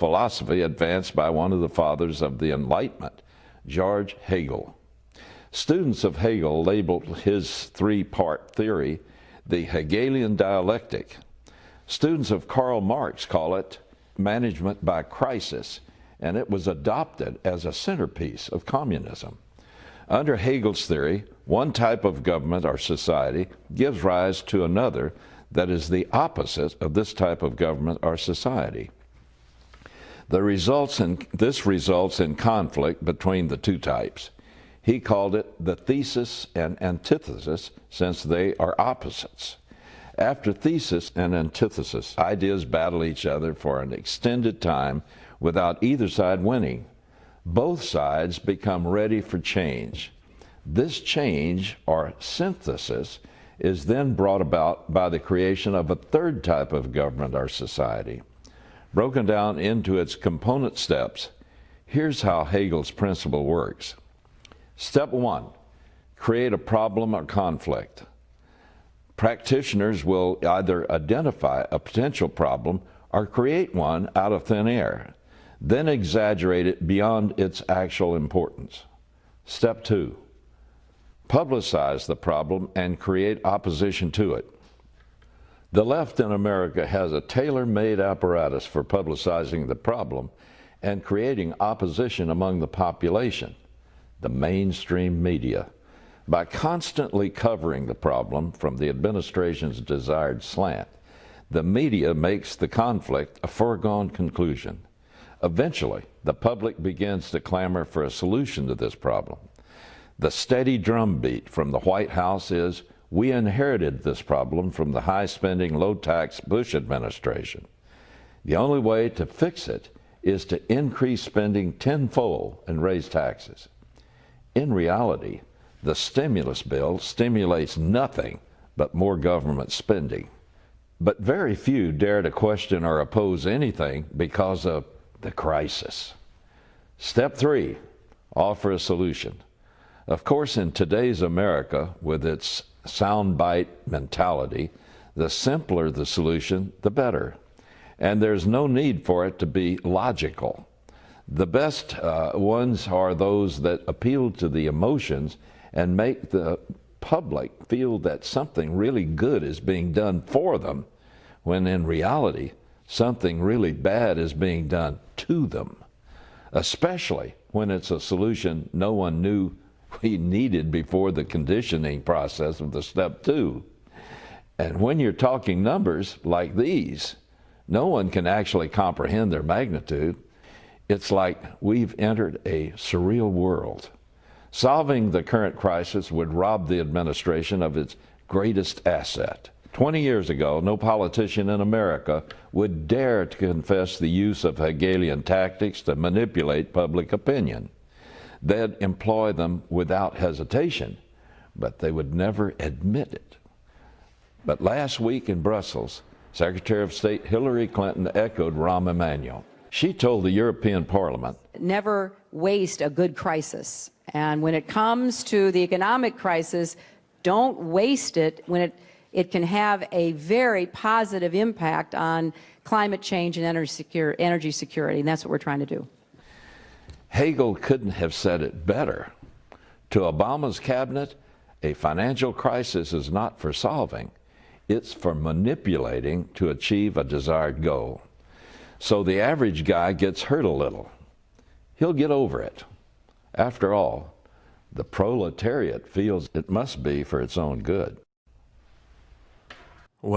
philosophy advanced by one of the fathers of the Enlightenment, George Hegel. Students of Hegel labeled his three-part theory the Hegelian Dialectic. Students of Karl Marx call it management by crisis, and it was adopted as a centerpiece of communism. Under Hegel's theory, one type of government or society gives rise to another that is the opposite of this type of government or society. This results in conflict between the two types. He called it the thesis and antithesis, since they are opposites. After thesis and antithesis, ideas battle each other for an extended time without either side winning. Both sides become ready for change. This change, or synthesis, is then brought about by the creation of a third type of government or society. Broken down into its component steps, here's how Hegel's principle works. Step 1, create a problem or conflict. Practitioners will either identify a potential problem or create one out of thin air, then exaggerate it beyond its actual importance. Step 2, publicize the problem and create opposition to it. The left in America has a tailor-made apparatus for publicizing the problem and creating opposition among the population, the mainstream media. By constantly covering the problem from the administration's desired slant, the media makes the conflict a foregone conclusion. Eventually, the public begins to clamor for a solution to this problem. The steady drumbeat from the White House is, "We inherited this problem from the high-spending, low-tax Bush administration. The only way to fix it is to increase spending tenfold and raise taxes." In reality, the stimulus bill stimulates nothing but more government spending. But very few dare to question or oppose anything because of the crisis. Step 3, offer a solution. Of course, in today's America, with its soundbite mentality, the simpler the solution, the better. And there's no need for it to be logical. The best ones are those that appeal to the emotions and make the public feel that something really good is being done for them, when in reality, something really bad is being done to them, especially when it's a solution no one knew we needed before the conditioning process of the step 2. And when you're talking numbers like these, no one can actually comprehend their magnitude. It's like we've entered a surreal world. Solving the current crisis would rob the administration of its greatest asset. 20 years ago, no politician in America would dare to confess the use of Hegelian tactics to manipulate public opinion. They'd employ them without hesitation, but they would never admit it. But last week in Brussels, Secretary of State Hillary Clinton echoed Rahm Emanuel. She told the European Parliament, "Never waste a good crisis. And when it comes to the economic crisis, don't waste it when it can have a very positive impact on climate change and energy security." And that's what we're trying to do. Hegel couldn't have said it better. To Obama's cabinet, a financial crisis is not for solving, it's for manipulating to achieve a desired goal. So the average guy gets hurt a little. He'll get over it. After all, the proletariat feels it must be for its own good.